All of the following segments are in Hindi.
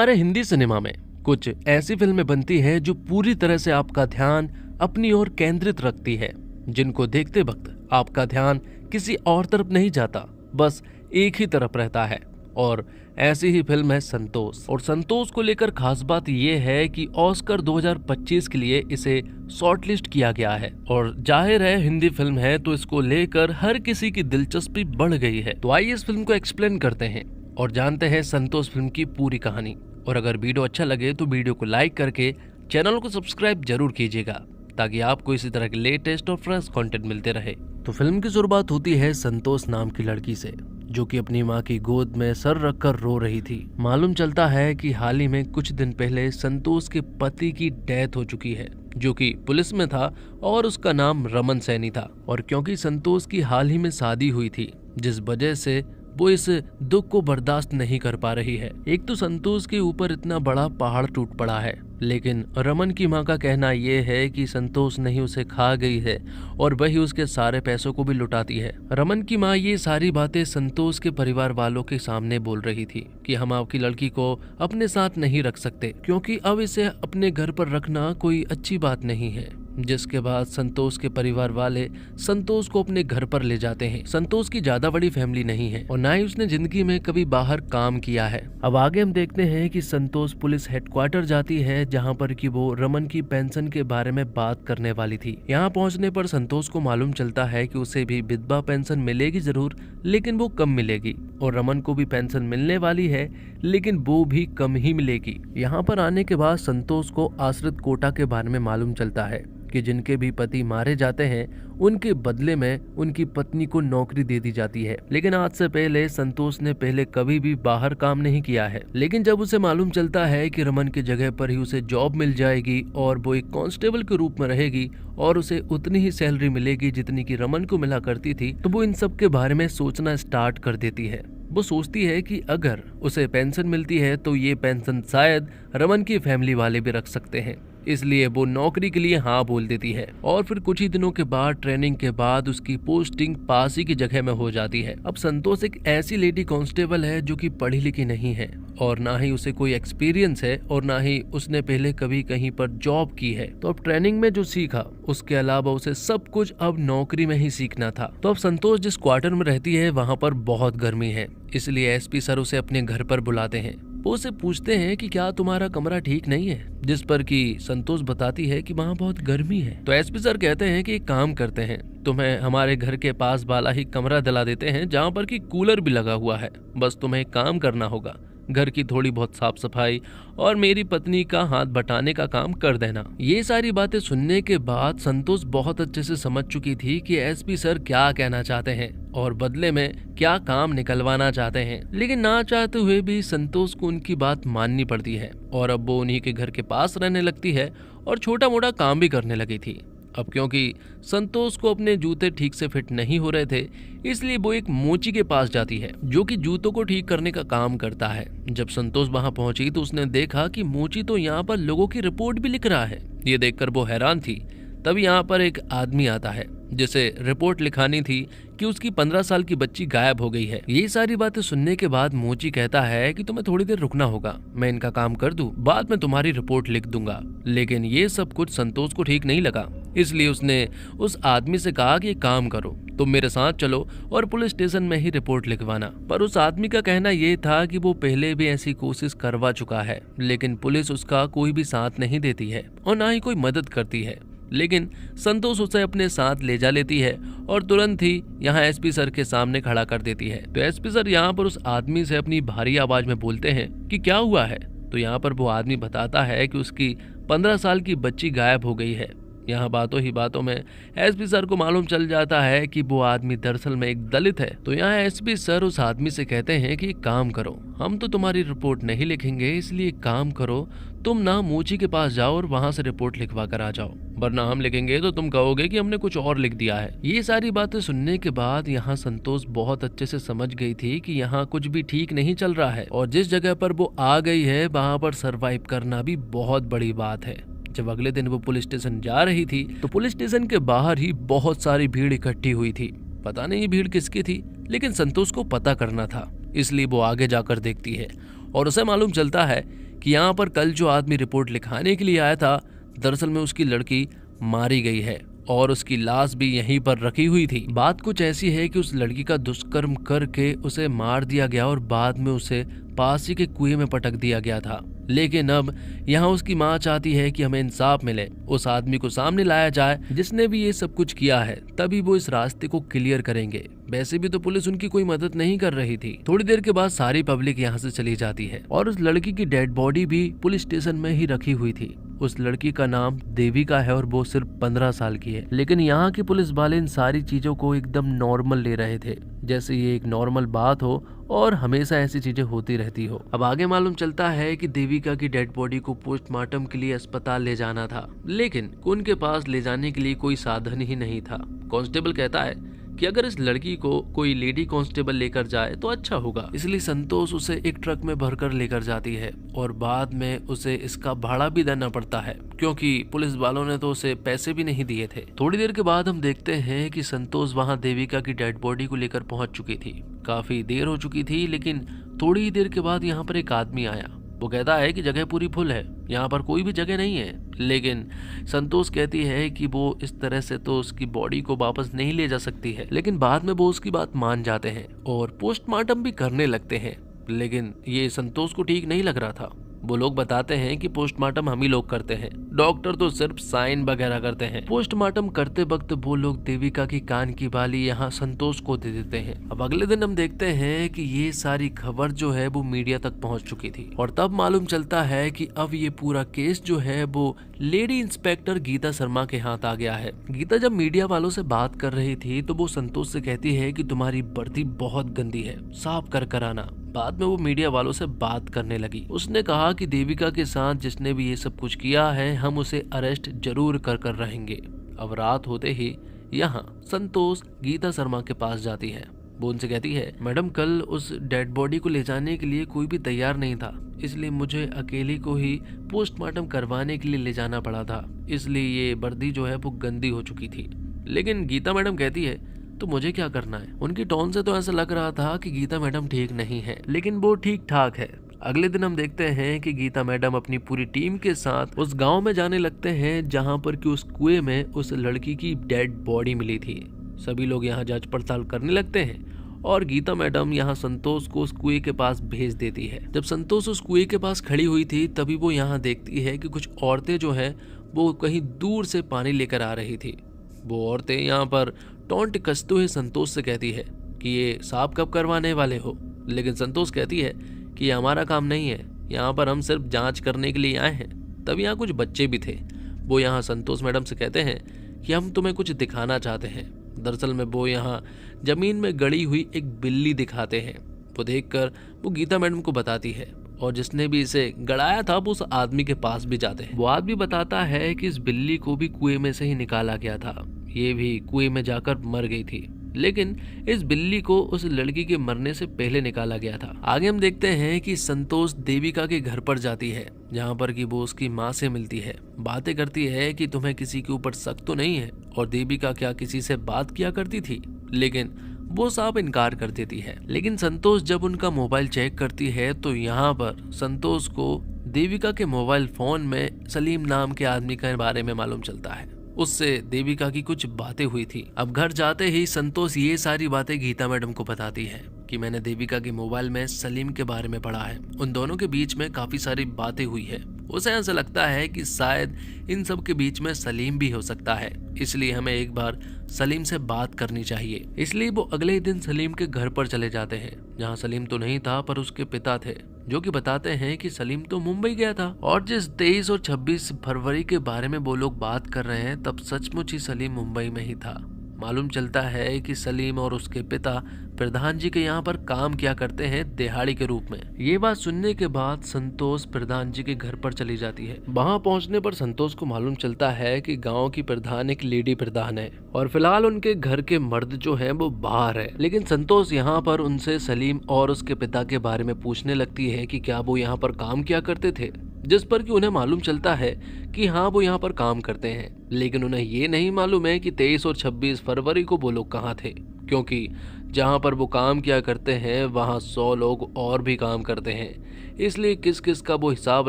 हमारे हिंदी सिनेमा में कुछ ऐसी फिल्में बनती हैं जो पूरी तरह से आपका ध्यान अपनी ओर केंद्रित रखती है, जिनको देखते वक्त आपका ध्यान किसी और तरफ नहीं जाता, बस एक ही तरफ रहता है। और ऐसी ही फिल्म है संतोष। और संतोष को लेकर खास बात यह है कि ऑस्कर 2025 के लिए इसे शॉर्टलिस्ट किया गया है। और जाहिर है हिंदी फिल्म है तो इसको लेकर हर किसी की दिलचस्पी बढ़ गई है। तो आइए इस फिल्म को एक्सप्लेन करते हैं और जानते हैं संतोष फिल्म की पूरी कहानी। और अगर वीडियो अच्छा लगे तो वीडियो को लाइक करके चैनल को सब्सक्राइब जरूर कीजिएगा, ताकि आपको इसी तरह के लेटेस्ट और फ्रेश कंटेंट मिलते रहे। तो फिल्म की शुरुआत होती है संतोष नाम की लड़की से, जो कि अपनी माँ की गोद में सर रखकर रो रही थी। मालूम चलता है कि हाल ही में कुछ दिन पहले संतोष के पति की डेथ हो चुकी है, जो कि पुलिस में था और उसका नाम रमन सैनी था। और क्योंकि संतोष की हाल ही में शादी हुई थी, जिस वजह से वो इस दुख को बर्दाश्त नहीं कर पा रही है। एक तो संतोष के ऊपर इतना बड़ा पहाड़ टूट पड़ा है, लेकिन रमन की मां का कहना यह है कि संतोष नहीं उसे खा गई है और वही उसके सारे पैसों को भी लुटाती है। रमन की मां ये सारी बातें संतोष के परिवार वालों के सामने बोल रही थी कि हम आपकी लड़की को अपने साथ नहीं रख सकते, क्योंकि अब इसे अपने घर पर रखना कोई अच्छी बात नहीं है। जिसके बाद संतोष के परिवार वाले संतोष को अपने घर पर ले जाते हैं। संतोष की ज्यादा बड़ी फैमिली नहीं है और ना ही उसने जिंदगी में कभी बाहर काम किया है। अब आगे हम देखते हैं कि संतोष पुलिस हेडक्वार्टर जाती है, जहां पर कि वो रमन की पेंशन के बारे में बात करने वाली थी। यहां पहुंचने पर संतोष को मालूम चलता है कि उसे भी विधवा पेंशन मिलेगी जरूर, लेकिन वो कम मिलेगी। और रमन को भी पेंशन मिलने वाली है, लेकिन वो भी कम ही मिलेगी। यहाँ पर आने के बाद संतोष को आश्रित कोटा के बारे में मालूम चलता है कि जिनके भी पति मारे जाते हैं उनके बदले में उनकी पत्नी को नौकरी दे दी जाती है। लेकिन आज से पहले संतोष ने पहले कभी भी बाहर काम नहीं किया है, लेकिन जब उसे मालूम चलता है कि रमन की जगह पर ही उसे जॉब मिल जाएगी और वो एक कांस्टेबल के रूप में रहेगी और उसे उतनी ही सैलरी मिलेगी जितनी की रमन को मिला करती थी, तो वो इन सब के बारे में सोचना स्टार्ट कर देती है। वो सोचती है कि अगर उसे पेंशन मिलती है तो ये पेंशन शायद रमन की फैमिली वाले भी रख सकते हैं, इसलिए वो नौकरी के लिए हाँ बोल देती है। और फिर कुछ ही दिनों के बाद ट्रेनिंग के बाद उसकी पोस्टिंग पास ही की जगह में हो जाती है। अब संतोष एक ऐसी लेडी कांस्टेबल है जो कि पढ़ी लिखी नहीं है और ना ही उसे कोई एक्सपीरियंस है और ना ही उसने पहले कभी कहीं पर जॉब की है। तो अब ट्रेनिंग में जो सीखा उसके अलावा उसे सब कुछ अब नौकरी में ही सीखना था। तो अब संतोष जिस क्वार्टर में रहती है वहाँ पर बहुत गर्मी है, इसलिए एसपी सर उसे अपने घर पर बुलाते हैं। वो उसे पूछते हैं कि क्या तुम्हारा कमरा ठीक नहीं है, जिस पर कि संतोष बताती है कि वहाँ बहुत गर्मी है। तो एसपी सर कहते हैं कि एक काम करते हैं, तुम्हें हमारे घर के पास वाला ही कमरा दिला देते हैं जहाँ पर कि कूलर भी लगा हुआ है। बस तुम्हें एक काम करना होगा, घर की थोड़ी बहुत साफ सफाई और मेरी पत्नी का हाथ बटाने का काम कर देना। ये सारी बातें सुनने के बाद संतोष बहुत अच्छे से समझ चुकी थी कि एसपी सर क्या कहना चाहते हैं और बदले में क्या काम निकलवाना चाहते हैं। लेकिन ना चाहते हुए भी संतोष को उनकी बात माननी पड़ती है और अब वो उन्हीं के घर के पास रहने लगती है और छोटा मोटा काम भी करने लगी थी। अब क्योंकि संतोष को अपने जूते ठीक से फिट नहीं हो रहे थे, इसलिए वो एक मोची के पास जाती है, जो कि जूतों को ठीक करने का काम करता है। जब संतोष वहां पहुंची तो उसने देखा कि मोची तो यहाँ पर लोगों की रिपोर्ट भी लिख रहा है। ये देखकर वो हैरान थी। तभी यहाँ पर एक आदमी आता है जिसे रिपोर्ट लिखानी थी कि उसकी 15 साल की बच्ची गायब हो गई है। ये सारी बातें सुनने के बाद मोची कहता है कि तुम्हें थोड़ी देर रुकना होगा, मैं इनका काम कर दूं, बाद में तुम्हारी रिपोर्ट लिख दूंगा। लेकिन ये सब कुछ संतोष को ठीक नहीं लगा, इसलिए उसने उस आदमी से कहा कि एक काम करो, तुम मेरे साथ चलो और पुलिस स्टेशन में ही रिपोर्ट लिखवाना। पर उस आदमी का कहना ये था कि वो पहले भी ऐसी कोशिश करवा चुका है, लेकिन पुलिस उसका कोई भी साथ नहीं देती है और ना ही कोई मदद करती है। लेकिन संतोष उसे अपने साथ ले जा लेती है और तुरंत ही यहाँ एसपी सर के सामने खड़ा कर देती है। तो एसपी सर यहाँ पर उस आदमी से अपनी भारी आवाज में बोलते हैं कि क्या हुआ है। तो यहाँ पर वो आदमी बताता है कि उसकी 15 साल की बच्ची गायब हो गई है। यहाँ बातों ही बातों में एसपी सर को मालूम चल जाता है कि वो आदमी दरअसल में एक दलित है। तो यहाँ एसपी सर उस आदमी से कहते हैं कि काम करो, हम तो तुम्हारी रिपोर्ट नहीं लिखेंगे, इसलिए काम करो, तुम ना मोची के पास जाओ और वहाँ से रिपोर्ट लिखवा कर आ जाओ, वरना हम लिखेंगे तो तुम कहोगे कि हमने कुछ और लिख दिया है। ये सारी बातें सुनने के बाद यहाँ संतोष बहुत अच्छे से समझ गई थी कि यहाँ कुछ भी ठीक नहीं चल रहा है और जिस जगह पर वो आ गई है वहाँ पर सरवाइव करना भी बहुत बड़ी बात है। जब अगले दिन वो पुलिस स्टेशन जा रही थी तो पुलिस स्टेशन के बाहर ही बहुत सारी भीड़ इकट्ठी हुई थी। पता नहीं भीड़ किसकी थी, लेकिन संतोष को पता करना था, इसलिए वो आगे जाकर देखती है और उसे मालूम चलता है कि यहाँ पर कल जो आदमी रिपोर्ट लिखाने के लिए आया था, दरअसल में उसकी लड़की मारी गई है और उसकी लाश भी यहीं पर रखी हुई थी। बात कुछ ऐसी है कि उस लड़की का दुष्कर्म करके उसे मार दिया गया और बाद में उसे पास ही के कुएं में पटक दिया गया था। लेकिन अब यहाँ उसकी माँ चाहती है कि हमें इंसाफ मिले, उस आदमी को सामने लाया जाए जिसने भी ये सब कुछ किया है, तभी वो इस रास्ते को क्लियर करेंगे। वैसे भी तो पुलिस उनकी कोई मदद नहीं कर रही थी। थोड़ी देर के बाद सारी पब्लिक यहाँ से चली जाती है और उस लड़की की डेड बॉडी भी पुलिस स्टेशन में ही रखी हुई थी। उस लड़की का नाम देविका है और वो सिर्फ 15 साल की है। लेकिन यहाँ की पुलिस वाले इन सारी चीजों को एकदम नॉर्मल ले रहे थे, जैसे ये एक नॉर्मल बात हो और हमेशा ऐसी चीजें होती रहती हो। अब आगे मालूम चलता है कि देविका की डेड बॉडी को पोस्टमार्टम के लिए अस्पताल ले जाना था, लेकिन उनके पास ले जाने के लिए कोई साधन ही नहीं था। कांस्टेबल कहता है कि अगर इस लड़की को कोई लेडी कांस्टेबल लेकर जाए तो अच्छा होगा, इसलिए संतोष उसे एक ट्रक में भरकर लेकर जाती है और बाद में उसे इसका भाड़ा भी देना पड़ता है क्योंकि पुलिस वालों ने तो उसे पैसे भी नहीं दिए थे। थोड़ी देर के बाद हम देखते हैं कि संतोष वहां देविका की डेड बॉडी को लेकर पहुंच चुकी थी। काफी देर हो चुकी थी, लेकिन थोड़ी ही देर के बाद यहाँ पर एक आदमी आया। वो कहता है कि जगह पूरी फुल है, यहाँ पर कोई भी जगह नहीं है। लेकिन संतोष कहती है कि वो इस तरह से तो उसकी बॉडी को वापस नहीं ले जा सकती है। लेकिन बाद में वो उसकी बात मान जाते हैं और पोस्टमार्टम भी करने लगते हैं। लेकिन ये संतोष को ठीक नहीं लग रहा था। वो लोग बताते हैं कि पोस्टमार्टम हम ही लोग करते हैं, डॉक्टर तो सिर्फ साइन वगैरह करते हैं। पोस्टमार्टम करते वक्त वो लोग देविका की कान की बाली यहाँ संतोष को दे देते हैं। अब अगले दिन हम देखते हैं कि ये सारी खबर जो है वो मीडिया तक पहुंच चुकी थी और तब मालूम चलता है कि अब ये पूरा केस जो है वो लेडी इंस्पेक्टर गीता शर्मा के हाथ आ गया है। गीता जब मीडिया वालों से बात कर रही थी तो वो संतोष से कहती है कि तुम्हारी वर्दी बहुत गंदी है, साफ कर आना। बाद में वो मीडिया वालों से बात करने लगी। उसने कहा कि देविका के साथ जिसने भी ये सब कुछ किया है हम उसे अरेस्ट जरूर कर रहेंगे। अब रात होते ही यहाँ संतोष गीता शर्मा के पास जाती है। वो उनसे कहती है, मैडम कल उस डेड बॉडी को ले जाने के लिए कोई भी तैयार नहीं था, इसलिए मुझे अकेले को ही पोस्टमार्टम करवाने के लिए ले जाना पड़ा था, इसलिए ये वर्दी जो है वो गंदी हो चुकी थी। लेकिन गीता मैडम कहती है तो मुझे क्या करना है। उनकी टोन से तो ऐसा लग रहा था कि गीता मैडम ठीक नहीं है, लेकिन वो ठीक ठाक है। अगले दिन हम देखते हैं कि गीता मैडम अपनी पूरी टीम के साथ उस गांव में जाने लगते हैं जहां पर कि उस कुएं में उस लड़की की डेड बॉडी मिली थी। सभी लोग यहां जांच पड़ताल करने लगते हैं और गीता मैडम यहां संतोष को उस कुएं के पास भेज देती है। जब संतोष उस कुएं के पास खड़ी हुई थी तभी वो यहां देखती है कि कुछ औरतें जो है वो कहीं दूर से पानी लेकर आ रही थी। वो औरतें यहाँ पर टोंट कसते हुए संतोष से कहती है कि ये साफ कब करवाने वाले हो। लेकिन संतोष कहती है कि ये हमारा काम नहीं है, यहाँ पर हम सिर्फ जांच करने के लिए आए हैं। तब यहाँ कुछ बच्चे भी थे। वो यहाँ संतोष मैडम से कहते हैं कि हम तुम्हें कुछ दिखाना चाहते हैं। दरअसल में वो यहाँ जमीन में गड़ी हुई एक बिल्ली दिखाते हैं। वो देखकर वो गीता मैडम को बताती है और जिसने भी इसे गड़ाया था वो उस आदमी के पास भी जाते हैं। वो आदमी बताता है कि इस बिल्ली को भी कुएं में से ही निकाला गया था, ये भी कुएं में जाकर मर गई थी, लेकिन इस बिल्ली को उस लड़की के मरने से पहले निकाला गया था। आगे हम देखते हैं कि संतोष देविका के घर पर जाती है जहाँ पर कि वो उसकी माँ से मिलती है। बातें करती है कि तुम्हें किसी के ऊपर शक तो नहीं है और देविका क्या किसी से बात किया करती थी, लेकिन वो साफ इनकार कर देती है। लेकिन संतोष जब उनका मोबाइल चेक करती है तो यहाँ पर संतोष को देविका के मोबाइल फोन में सलीम नाम के आदमी के बारे में मालूम चलता है। उससे देविका की कुछ बातें हुई थी। अब घर जाते ही संतोष ये सारी बातें गीता मैडम को बताती है कि मैंने देविका के मोबाइल में सलीम के बारे में पढ़ा है, उन दोनों के बीच में काफी सारी बातें हुई है। उसे ऐसा लगता है कि शायद इन सब के बीच में सलीम भी हो सकता है, इसलिए हमें एक बार सलीम से बात करनी चाहिए। इसलिए वो अगले दिन सलीम के घर पर चले जाते हैं जहाँ सलीम तो नहीं था पर उसके पिता थे, जो कि बताते हैं कि सलीम तो मुंबई गया था और जिस 23 और 26 फरवरी के बारे में वो लोग बात कर रहे हैं तब सचमुच ही सलीम मुंबई में ही था। मालूम चलता है कि सलीम और उसके पिता प्रधान जी के यहाँ पर काम किया करते हैं दिहाड़ी के रूप में। ये बात सुनने के बाद संतोष प्रधान जी के घर पर चली जाती है। वहाँ पहुँचने पर संतोष को मालूम चलता है कि गांव की प्रधान एक लेडी प्रधान है और फिलहाल उनके घर के मर्द जो है वो बाहर है। लेकिन संतोष यहाँ पर उनसे सलीम और उसके पिता के बारे में पूछने लगती है कि क्या वो यहाँ पर काम किया करते थे, जिस पर कि उन्हें मालूम चलता है कि हाँ वो यहाँ पर काम करते हैं। लेकिन उन्हें ये नहीं मालूम है कि 23 और 26 फरवरी को वो लोग कहाँ थे, क्योंकि जहाँ पर वो काम किया करते हैं वहाँ 100 लोग और भी काम करते हैं, इसलिए किस किस का वो हिसाब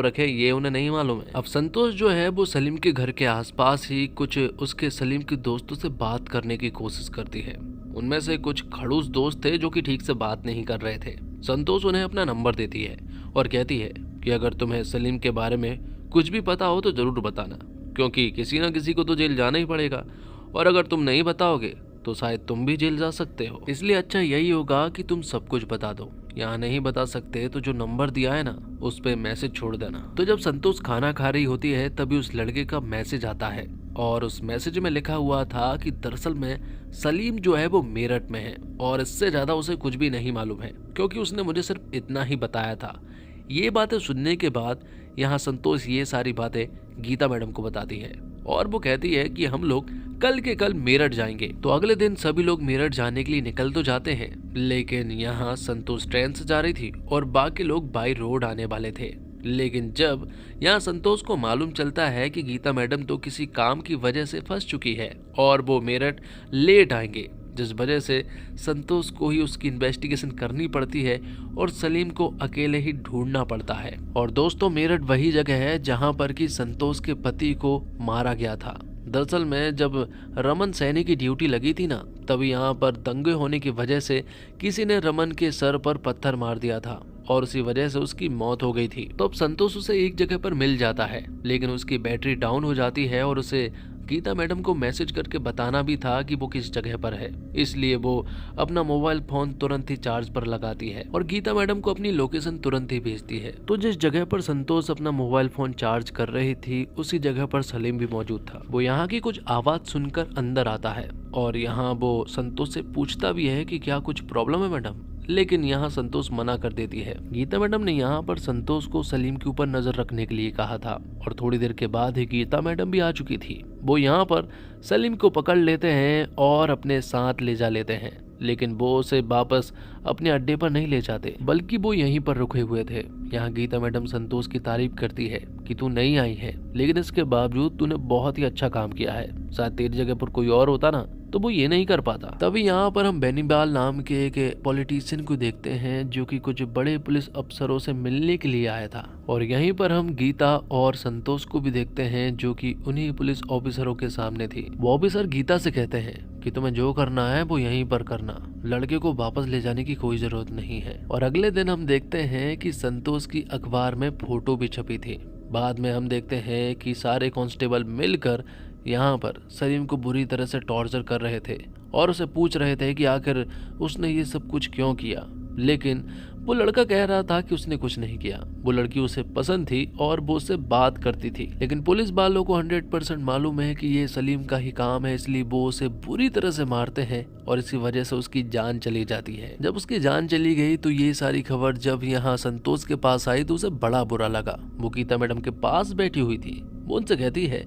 रखे ये उन्हें नहीं मालूम है। अब संतोष जो है वो सलीम के घर के आसपास ही कुछ उसके सलीम के दोस्तों से बात करने की कोशिश करती है। उनमें से कुछ खड़ूस दोस्त थे जो कि ठीक से बात नहीं कर रहे थे। संतोष उन्हें अपना नंबर देती है और कहती है कि अगर तुम्हें सलीम के बारे में कुछ भी पता हो तो जरूर बताना, क्योंकि किसी ना किसी को तो जेल जाना ही पड़ेगा, और अगर तुम नहीं बताओगे तो शायद तुम भी जेल जा सकते हो। इसलिए अच्छा यही होगा कि तुम सब कुछ बता दो। यहाँ नहीं बता सकते तो जो नंबर दिया है ना उस पे मैसेज छोड़ देना। तो जब संतोष खाना खा रही होती है तभी उस लड़के का मैसेज आता है और उस मैसेज में लिखा हुआ था कि दरअसल में सलीम जो है वो मेरठ में है और इससे ज्यादा उसे कुछ भी नहीं मालूम है, क्योंकि उसने मुझे सिर्फ इतना ही बताया था। ये बातें सुनने के बाद यहाँ संतोष ये सारी बातें गीता मैडम को बताती है और वो कहती है कि हम लोग कल के कल मेरठ जाएंगे। तो अगले दिन सभी लोग मेरठ जाने के लिए निकल तो जाते हैं, लेकिन यहाँ संतोष ट्रेन से जा रही थी और बाकी लोग बाई रोड आने वाले थे। लेकिन जब यहाँ संतोष को मालूम चलता है कि गीता मैडम तो किसी काम की वजह से फंस चुकी है और वो मेरठ लेट आएंगे, जिस वजह से संतोष को ही उसकी इन्वेस्टिगेशन करनी पड़ती है और सलीम को अकेले ही ढूंढना पड़ता है। और दोस्तों मेरठ वही जगह है जहां पर कि संतोष के पति को मारा गया था। दरअसल में जब रमन सैनी की ड्यूटी लगी थी ना, तभी यहाँ पर दंगे होने की वजह से किसी ने रमन के सर पर पत्थर मार दिया था और उसी वजह से उसकी मौत हो गई थी। तो अब संतोष उसे एक जगह पर मिल जाता है, लेकिन उसकी बैटरी डाउन हो जाती है और उसे गीता मैडम को मैसेज करके बताना भी था कि वो किस जगह पर है, इसलिए वो अपना मोबाइल फोन तुरंत ही चार्ज पर लगाती है और गीता मैडम को अपनी लोकेशन तुरंत ही भेजती है। तो जिस जगह पर संतोष अपना मोबाइल फोन चार्ज कर रही थी उसी जगह पर सलीम भी मौजूद था। वो यहाँ की कुछ आवाज सुनकर अंदर आता है और यहाँ वो संतोष से पूछता भी है कि क्या कुछ प्रॉब्लम है मैडम, लेकिन यहाँ संतोष मना कर देती है। गीता मैडम ने यहाँ पर संतोष को सलीम के ऊपर नजर रखने के लिए कहा था और थोड़ी देर के बाद ही गीता मैडम भी आ चुकी थी। वो यहाँ पर सलीम को पकड़ लेते हैं और अपने साथ ले जा लेते हैं, लेकिन वो उसे वापस अपने अड्डे पर नहीं ले जाते, बल्कि वो यहीं पर रुके हुए थे। यहाँ गीता मैडम संतोष की तारीफ करती है कि तू नहीं आई है, लेकिन इसके बावजूद तूने बहुत ही अच्छा काम किया है। शायद तेरी जगह पर कोई और होता ना तो वो ये नहीं कर पाता। तभी यहाँ पर हम बेनीबाल नाम के एक पॉलिटिशियन को देखते हैं जो कि कुछ बड़े पुलिस अफसरों से मिलने के लिए आया था और यहीं पर हम गीता और संतोष को भी देखते हैं जो कि उन्हीं पुलिस ऑफिसरों के सामने थी। वो ऑफिसर गीता से कहते हैं कि तुम्हें जो करना है वो यहीं पर करना, लड़के को वापस ले जाने की कोई जरूरत नहीं है। और अगले दिन हम देखते हैं कि संतोष की अखबार में फोटो भी छपी थी। बाद में हम देखते हैं कि सारे कांस्टेबल मिलकर यहाँ पर सलीम को बुरी तरह से टॉर्चर कर रहे थे और उसे पूछ रहे थे कि आखिर उसने ये सब कुछ क्यों किया, लेकिन वो लड़का कह रहा था कि उसने कुछ नहीं किया। वो लड़की उसे पसंद थी और वो उससे बात करती थी, लेकिन पुलिस वालों को 100% मालूम है कि ये सलीम का ही काम है, इसलिए वो उसे बुरी तरह से मारते हैं और इसी वजह से उसकी जान चली जाती है। जब उसकी जान चली गई तो ये सारी खबर जब यहाँ संतोष के पास आई तो उसे बड़ा बुरा लगा। वो गीता मैडम के पास बैठी हुई थी। वो उनसे कहती है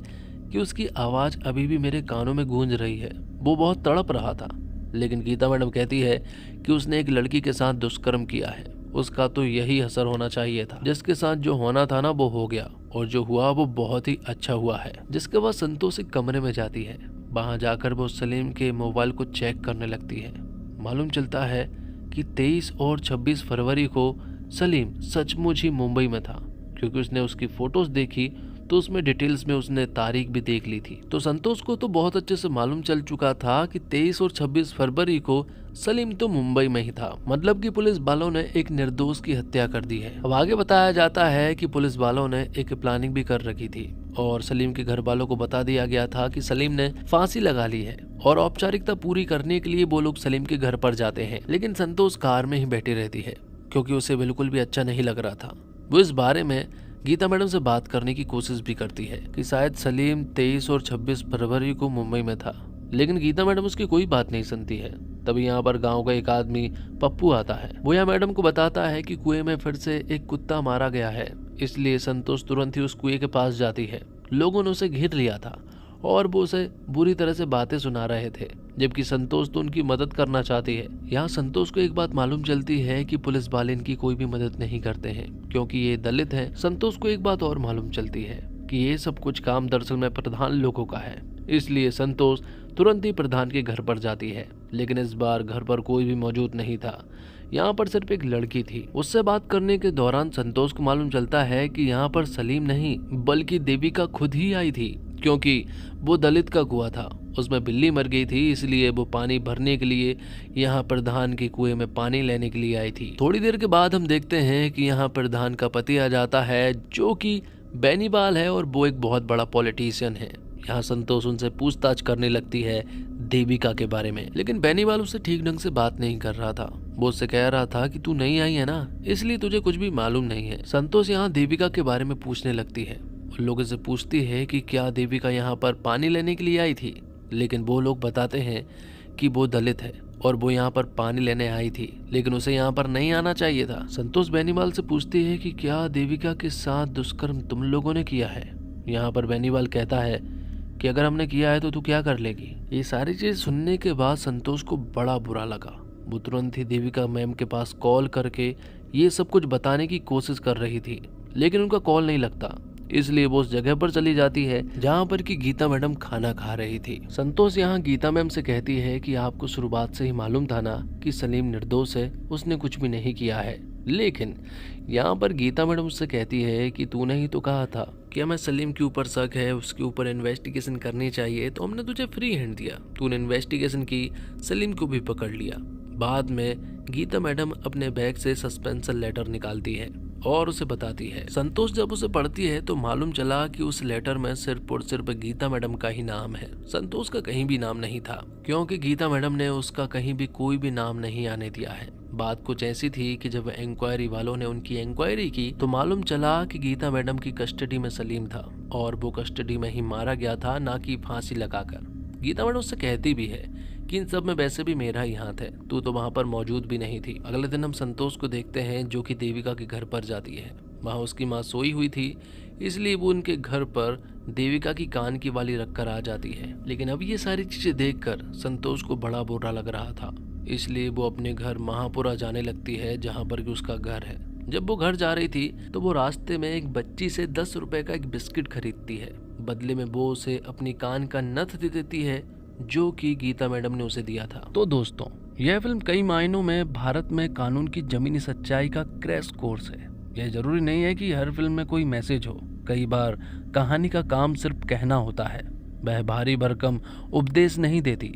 कि उसकी आवाज अभी भी मेरे कानों में गूंज रही है, वो बहुत तड़प रहा था। लेकिन गीता मैडम कहती है कि उसने एक लड़की के साथ दुष्कर्म किया है, उसका तो यही असर होना चाहिए था। जिसके साथ जो होना था ना वो हो गया और जो हुआ वो बहुत ही अच्छा हुआ है। जिसके बाद संतोष एक कमरे में जाती है। वहां जाकर वो सलीम के मोबाइल को चेक करने लगती है। मालूम चलता है कि 23 और 26 फरवरी को सलीम सचमुच ही मुंबई में था, क्योंकि उसने उसकी फोटोज देखी तो उसमें डिटेल्स में उसने तारीख भी देख ली थी। तो संतोष को तो बहुत अच्छे से मालूम चल चुका था कि 23 और 26 फरवरी को सलीम तो मुंबई में ही था, मतलब कि पुलिस वालों ने एक निर्दोष की हत्या कर दी है। अब आगे बताया जाता है कि पुलिस वालों ने एक प्लानिंग भी कर रखी थी और सलीम के घर वालों को बता दिया गया था कि सलीम ने फांसी लगा ली है और औपचारिकता पूरी करने के लिए वो लोग सलीम के घर पर जाते हैं। लेकिन संतोष कार में ही बैठी रहती है क्योंकि उसे बिल्कुल भी अच्छा नहीं लग रहा था। वो इस बारे में गीता मैडम से बात करने की कोशिश भी करती है कि शायद सलीम 23 और 26 फरवरी को मुंबई में था, लेकिन गीता मैडम उसकी कोई बात नहीं सुनती है। तभी यहाँ पर गांव का एक आदमी पप्पू आता है। वो यहाँ मैडम को बताता है कि कुएं में फिर से एक कुत्ता मारा गया है, इसलिए संतोष तुरंत ही उस कुएं के पास जाती है। लोगों ने उसे घेर लिया था और वो उसे बुरी तरह से बातें सुना रहे थे, जबकि संतोष तो उनकी मदद करना चाहती है। यहाँ संतोष को एक बात मालूम चलती है कि पुलिस वाले इनकी कोई भी मदद नहीं करते हैं क्योंकि ये दलित हैं। संतोष को एक बात और मालूम चलती है कि ये सब कुछ काम दरअसल में प्रधान लोगों का है, इसलिए संतोष तुरंत ही प्रधान के घर पर जाती है। लेकिन इस बार घर पर कोई भी मौजूद नहीं था। यहाँ पर सिर्फ एक लड़की थी। उससे बात करने के दौरान संतोष को मालूम चलता है कि यहाँ पर सलीम नहीं बल्कि देविका खुद ही आई थी, क्योंकि वो दलित का कुआं था, उसमें बिल्ली मर गई थी, इसलिए वो पानी भरने के लिए यहाँ प्रधान के कुएं में पानी लेने के लिए आई थी। थोड़ी देर के बाद हम देखते हैं कि यहाँ प्रधान का पति आ जाता है, जो कि बेनीवाल है और वो एक बहुत बड़ा पॉलिटिशियन है। यहाँ संतोष उनसे पूछताछ करने लगती है देविका के बारे में, लेकिन बेनीवाल उससे ठीक ढंग से बात नहीं कर रहा था। वो उससे कह रहा था कि तू नहीं आई है ना, इसलिए तुझे कुछ भी मालूम नहीं है। संतोष यहाँ देविका के बारे में पूछने लगती है, उन लोगों से पूछती है कि क्या देविका यहाँ पर पानी लेने के लिए आई थी, लेकिन वो लोग बताते हैं कि वो दलित है और वो यहाँ पर पानी लेने आई थी, लेकिन उसे यहाँ पर नहीं आना चाहिए था। संतोष बेनीवाल से पूछती है कि क्या देविका के साथ दुष्कर्म तुम लोगों ने किया है। यहाँ पर बेनीवाल कहता है कि अगर हमने किया है तो तू क्या कर लेगी। ये सारी चीज सुनने के बाद संतोष को बड़ा बुरा लगा। वो तुरंत ही देविका मैम के पास कॉल करके ये सब कुछ बताने की कोशिश कर रही थी, लेकिन उनका कॉल नहीं लगता, इसलिए वो उस जगह पर चली जाती है जहाँ पर कि गीता मैडम खाना खा रही थी। संतोष यहाँ गीता मैम से कहती है कि आपको शुरुआत से ही मालूम था ना कि सलीम निर्दोष है, उसने कुछ भी नहीं किया है। लेकिन यहाँ पर गीता मैडम उससे कहती है कि तूने ही तो कहा था कि हमें सलीम के ऊपर शक है, उसके ऊपर इन्वेस्टिगेशन करनी चाहिए, तो हमने तुझे फ्री हैंड दिया। तूने इन्वेस्टिगेशन की, सलीम को भी पकड़ लिया। बाद में गीता मैडम अपने बैग से सस्पेंशन लेटर निकालती है और उसे बताती है। संतोष जब उसे पढ़ती है तो मालूम चला कि उस लेटर में सिर्फ और सिर्फ गीता मैडम का ही नाम है, संतोष का कहीं भी नाम नहीं था, क्योंकि गीता मैडम ने उसका कहीं भी कोई भी नाम नहीं आने दिया है। बात कुछ ऐसी थी कि जब इंक्वायरी वालों ने उनकी इंक्वायरी की तो मालूम चला कि गीता मैडम की कस्टडी में सलीम था और वो कस्टडी में ही मारा गया था, ना कि फांसी लगाकर। गीता मैडम उससे कहती भी है कि इन सब में वैसे भी मेरा ही हाथ है, तू तो वहां पर मौजूद भी नहीं थी। अगले दिन हम संतोष को देखते हैं जो कि देविका के घर पर जाती है। वहां उसकी माँ सोई हुई थी, इसलिए वो उनके घर पर देविका की कान की वाली रखकर आ जाती है। लेकिन अब ये सारी चीजें देखकर संतोष को बड़ा बुरा लग रहा था, इसलिए वो अपने घर महापुरा जाने लगती है जहाँ पर उसका घर है। जब वो घर जा रही थी तो वो रास्ते में एक बच्ची से 10 रुपए का एक बिस्किट खरीदती है। बदले में वो उसे अपनी कान का नथ दे देती है, जो कि गीता मैडम ने उसे दिया था। तो दोस्तों, यह फिल्म कई मायनों में भारत में कानून की जमीनी सच्चाई का क्रैश कोर्स है। यह जरूरी नहीं है कि हर फिल्म में कोई मैसेज हो, कई बार कहानी का काम सिर्फ कहना होता है। वह भारी भरकम उपदेश नहीं देती,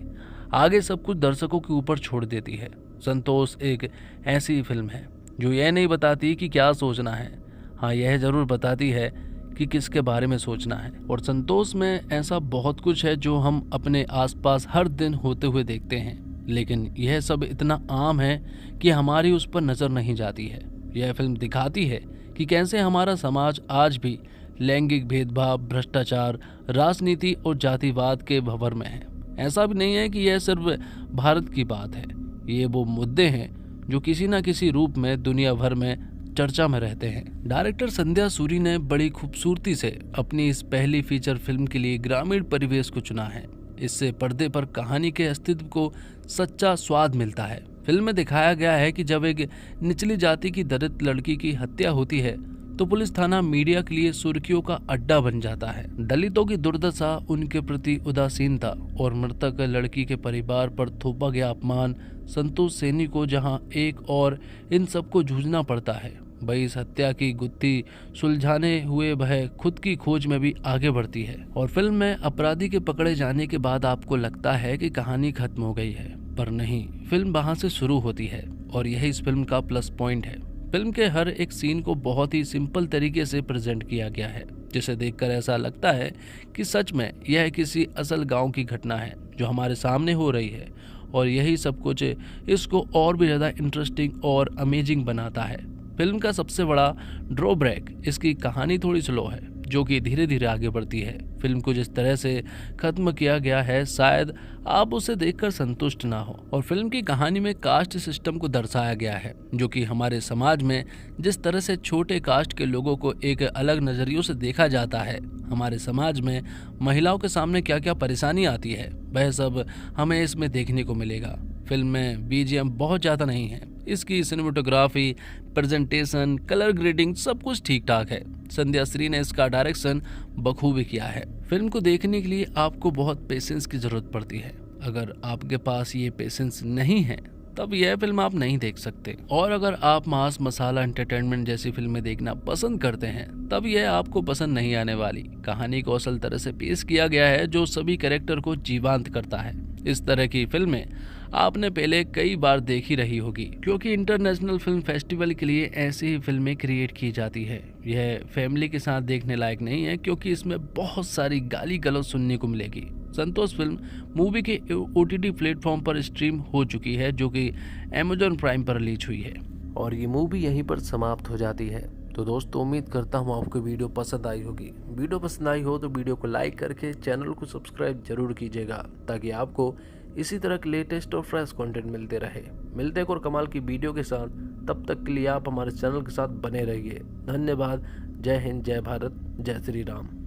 आगे सब कुछ दर्शकों के ऊपर छोड़ देती है। संतोष एक ऐसी फिल्म है जो यह नहीं बताती कि क्या सोचना है, हाँ यह जरूर बताती है कि किसके बारे में सोचना है। और संतोष में ऐसा बहुत कुछ है जो हम अपने आसपास हर दिन होते हुए देखते हैं, लेकिन यह सब इतना आम है कि हमारी उस पर नजर नहीं जाती है। यह फिल्म दिखाती है कि कैसे हमारा समाज आज भी लैंगिक भेदभाव, भ्रष्टाचार, राजनीति और जातिवाद के भंवर में है। ऐसा भी नहीं है कि यह सिर्फ भारत की बात है, ये वो मुद्दे हैं जो किसी न किसी रूप में दुनिया भर में चर्चा में रहते हैं। डायरेक्टर संध्या सूरी ने बड़ी खूबसूरती से अपनी इस पहली फीचर फिल्म के लिए ग्रामीण परिवेश को चुना है। इससे पर्दे पर कहानी के अस्तित्व को सच्चा स्वाद मिलता है। फिल्म में दिखाया गया है कि जब एक निचली जाति की दलित लड़की की हत्या होती है तो पुलिस थाना मीडिया के लिए सुर्खियों का अड्डा बन जाता है। दलितों की दुर्दशा, उनके प्रति उदासीनता और मृतक लड़की के परिवार पर थोपा गया अपमान संतोष सैनी को जहां एक और इन सबको जूझना पड़ता है, वही इस हत्या की गुत्थी सुलझाने हुए वह खुद की खोज में भी आगे बढ़ती है। और फिल्म में अपराधी के पकड़े जाने के बाद आपको लगता है कि कहानी खत्म हो गई है, पर नहीं, फिल्म वहां से शुरू होती है और यही इस फिल्म का प्लस पॉइंट है। फिल्म के हर एक सीन को बहुत ही सिंपल तरीके से प्रेजेंट किया गया है, जिसे देखकर ऐसा लगता है कि सच में यह किसी असल गांव की घटना है जो हमारे सामने हो रही है। और यही सब कुछ इसको और भी ज़्यादा इंटरेस्टिंग और अमेजिंग बनाता है। फिल्म का सबसे बड़ा ड्रॉबैक इसकी कहानी थोड़ी स्लो है, जो कि धीरे धीरे आगे बढ़ती है। फिल्म को जिस तरह से खत्म किया गया है, शायद आप उसे देखकर संतुष्ट ना हो। और फिल्म की कहानी में कास्ट सिस्टम को दर्शाया गया है, जो कि हमारे समाज में जिस तरह से छोटे कास्ट के लोगों को एक अलग नजरियों से देखा जाता है, हमारे समाज में महिलाओं के सामने क्या क्या परेशानी आती है, वह सब हमें इसमें देखने को मिलेगा। फिल्म में बीजीएम बहुत ज़्यादा नहीं है, इसकी सिनेमेटोग्राफी, प्रेजेंटेशन, कलर ग्रेडिंग सब कुछ ठीक ठाक है। संध्या श्री ने इसका डायरेक्शन बखूबी किया है। फिल्म को देखने के लिए आपको बहुत पेशेंस की जरूरत पड़ती है अगर आपके पास ये पेशेंस नहीं है तब यह फिल्म आप नहीं देख सकते। और अगर आप मांस मसाला एंटरटेनमेंट जैसी फिल्में देखना पसंद करते हैं तब यह आपको पसंद नहीं आने वाली। कहानी को असल तरह से पेश किया गया है जो सभी कैरेक्टर को जीवंत करता है। इस तरह की फिल्में आपने पहले कई बार देखी रही होगी, क्योंकि इंटरनेशनल फिल्म फेस्टिवल के लिए ऐसी ही फिल्में क्रिएट की जाती है। यह फैमिली के साथ देखने लायक नहीं है क्योंकि इसमें बहुत सारी गाली गलौज सुनने को मिलेगी। संतोष फिल्म मूवी के OTT प्लेटफॉर्म पर स्ट्रीम हो चुकी है, जो कि Amazon प्राइम पर रिलीज हुई है। और ये मूवी यहीं पर समाप्त हो जाती है। तो दोस्तों, उम्मीद करता हूँ आपको वीडियो पसंद आई होगी। वीडियो पसंद आई हो तो वीडियो को लाइक करके चैनल को सब्सक्राइब जरूर कीजिएगा, ताकि आपको इसी तरह के लेटेस्ट और फ्रेश कंटेंट मिलते रहे। मिलते हैं और कमाल की वीडियो के साथ। तब तक के लिए आप हमारे चैनल के साथ बने रहिए। धन्यवाद। जय हिंद, जय भारत, जय श्री राम।